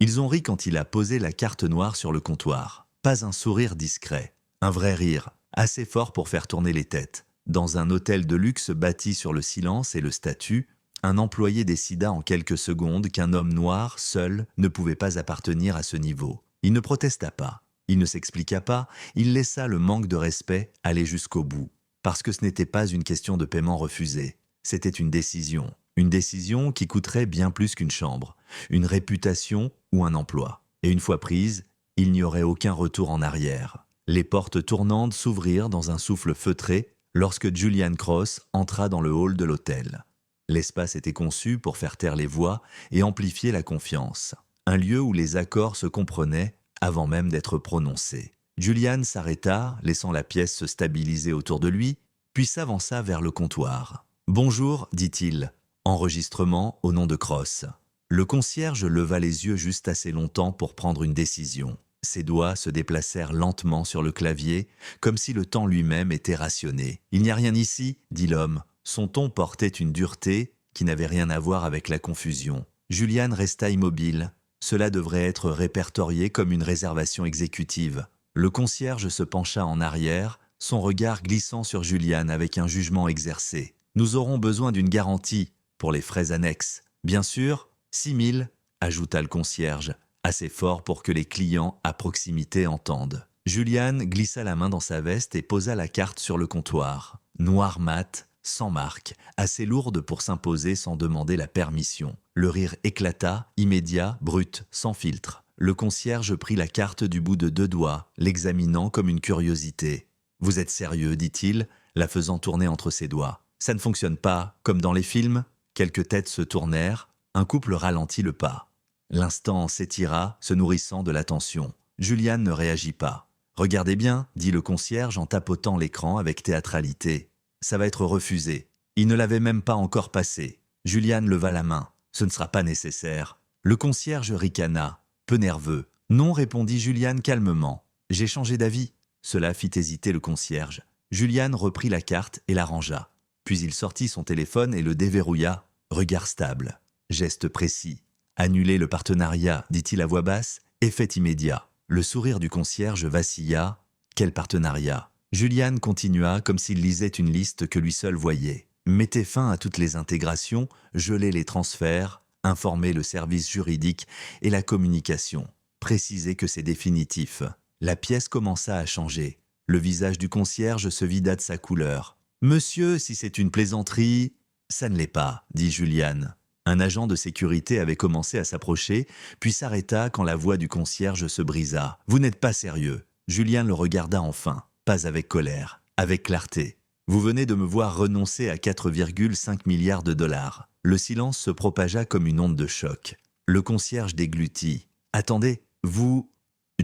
Ils ont ri quand il a posé la carte noire sur le comptoir. Pas un sourire discret, un vrai rire, assez fort pour faire tourner les têtes. Dans un hôtel de luxe bâti sur le silence et le statut, un employé décida en quelques secondes qu'un homme noir, seul, ne pouvait pas appartenir à ce niveau. Il ne protesta pas, il ne s'expliqua pas, il laissa le manque de respect aller jusqu'au bout. Parce que ce n'était pas une question de paiement refusé, c'était une décision. Une décision qui coûterait bien plus qu'une chambre, une réputation ou un emploi. Et une fois prise, il n'y aurait aucun retour en arrière. Les portes tournantes s'ouvrirent dans un souffle feutré lorsque Julian Cross entra dans le hall de l'hôtel. L'espace était conçu pour faire taire les voix et amplifier la confiance. Un lieu où les accords se comprenaient avant même d'être prononcés. Julian s'arrêta, laissant la pièce se stabiliser autour de lui, puis s'avança vers le comptoir. « Bonjour », dit-il. Enregistrement au nom de Cross. Le concierge leva les yeux juste assez longtemps pour prendre une décision. Ses doigts se déplacèrent lentement sur le clavier, comme si le temps lui-même était rationné. « Il n'y a rien ici », dit l'homme. Son ton portait une dureté qui n'avait rien à voir avec la confusion. Julian resta immobile. Cela devrait être répertorié comme une réservation exécutive. Le concierge se pencha en arrière, son regard glissant sur Julian avec un jugement exercé. « Nous aurons besoin d'une garantie pour les frais annexes. Bien sûr, 6 000, ajouta le concierge, assez fort pour que les clients à proximité entendent. Julian glissa la main dans sa veste et posa la carte sur le comptoir. Noir mat, sans marque, assez lourde pour s'imposer sans demander la permission. Le rire éclata, immédiat, brut, sans filtre. Le concierge prit la carte du bout de 2 doigts, l'examinant comme une curiosité. « Vous êtes sérieux » dit-il, la faisant tourner entre ses doigts. « Ça ne fonctionne pas, comme dans les films ?» Quelques têtes se tournèrent, un couple ralentit le pas. L'instant s'étira, se nourrissant de l'attention. Julian ne réagit pas. « Regardez bien » dit le concierge en tapotant l'écran avec théâtralité. Ça va être refusé. Il ne l'avait même pas encore passé. Julian leva la main. Ce ne sera pas nécessaire. Le concierge ricana, peu nerveux. Non, répondit Julian calmement. J'ai changé d'avis. Cela fit hésiter le concierge. Julian reprit la carte et la rangea. Puis il sortit son téléphone et le déverrouilla. Regard stable. Geste précis. Annuler le partenariat, dit-il à voix basse. Effet immédiat. Le sourire du concierge vacilla. Quel partenariat ? Julian continua comme s'il lisait une liste que lui seul voyait. Mettez fin à toutes les intégrations, gelez les transferts, informez le service juridique et la communication. Précisez que c'est définitif. La pièce commença à changer. Le visage du concierge se vida de sa couleur. « Monsieur, si c'est une plaisanterie… » »« Ça ne l'est pas, » dit Julian. Un agent de sécurité avait commencé à s'approcher, puis s'arrêta quand la voix du concierge se brisa. « Vous n'êtes pas sérieux. » Julian le regarda enfin. Pas avec colère, avec clarté. Vous venez de me voir renoncer à 4,5 milliards de dollars. Le silence se propagea comme une onde de choc. Le concierge déglutit. Attendez, vous…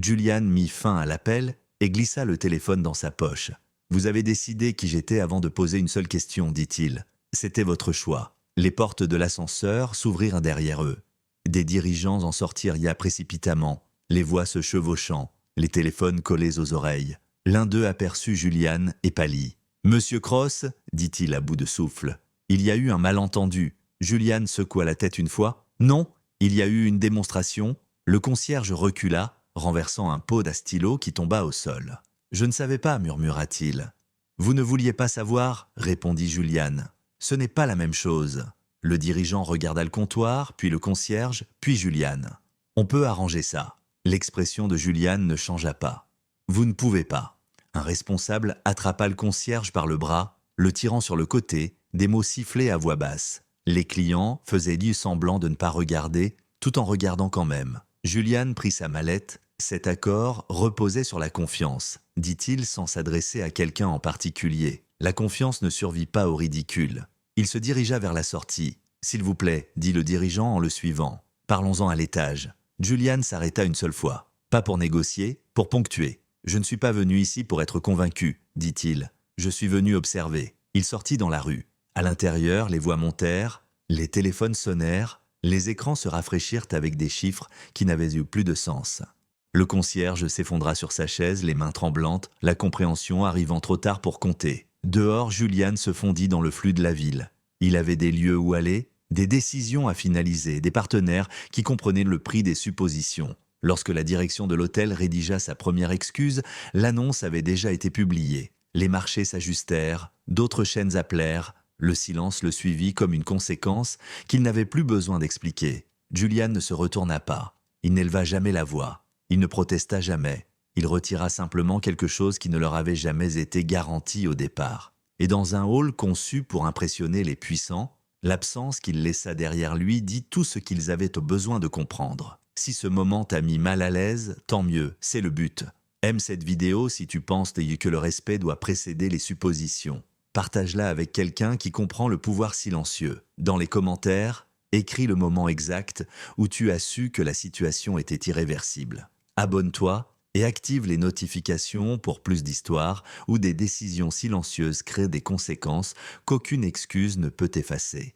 Julian mit fin à l'appel et glissa le téléphone dans sa poche. Vous avez décidé qui j'étais avant de poser une seule question, dit-il. C'était votre choix. Les portes de l'ascenseur s'ouvrirent derrière eux. Des dirigeants en sortirent précipitamment, les voix se chevauchant, les téléphones collés aux oreilles. L'un d'eux aperçut Julian et pâlit. « Monsieur Cross, dit-il à bout de souffle, il y a eu un malentendu. » Julian secoua la tête une fois. « Non, il y a eu une démonstration. » Le concierge recula, renversant un pot d'astilo qui tomba au sol. « Je ne savais pas, murmura-t-il. »« Vous ne vouliez pas savoir ?» répondit Julian. « Ce n'est pas la même chose. » Le dirigeant regarda le comptoir, puis le concierge, puis Julian. « On peut arranger ça. » L'expression de Julian ne changea pas. « Vous ne pouvez pas. » Un responsable attrapa le concierge par le bras, le tirant sur le côté, des mots sifflés à voix basse. Les clients faisaient du semblant de ne pas regarder, tout en regardant quand même. Julian prit sa mallette. Cet accord reposait sur la confiance, dit-il sans s'adresser à quelqu'un en particulier. La confiance ne survit pas au ridicule. Il se dirigea vers la sortie. « S'il vous plaît », dit le dirigeant en le suivant. « Parlons-en à l'étage. » Julian s'arrêta une seule fois. Pas pour négocier, pour ponctuer. « Je ne suis pas venu ici pour être convaincu, » dit-il. « Je suis venu observer. » Il sortit dans la rue. À l'intérieur, les voix montèrent, les téléphones sonnèrent, les écrans se rafraîchirent avec des chiffres qui n'avaient eu plus de sens. Le concierge s'effondra sur sa chaise, les mains tremblantes, la compréhension arrivant trop tard pour compter. Dehors, Julian se fondit dans le flux de la ville. Il avait des lieux où aller, Des décisions à finaliser, des partenaires qui comprenaient le prix des suppositions. Lorsque la direction de l'hôtel rédigea sa première excuse, l'annonce avait déjà été publiée. Les marchés s'ajustèrent, d'autres chaînes appelèrent, le silence le suivit comme une conséquence qu'il n'avait plus besoin d'expliquer. Julian ne se retourna pas. Il n'éleva jamais la voix. Il ne protesta jamais. Il retira simplement quelque chose qui ne leur avait jamais été garanti au départ. Et dans un hall conçu pour impressionner les puissants, l'absence qu'il laissa derrière lui dit tout ce qu'ils avaient au besoin de comprendre. Si ce moment t'a mis mal à l'aise, tant mieux, c'est le but. Aime cette vidéo si tu penses que le respect doit précéder les suppositions. Partage-la avec quelqu'un qui comprend le pouvoir silencieux. Dans les commentaires, écris le moment exact où tu as su que la situation était irréversible. Abonne-toi et active les notifications pour plus d'histoires où des décisions silencieuses créent des conséquences qu'aucune excuse ne peut effacer.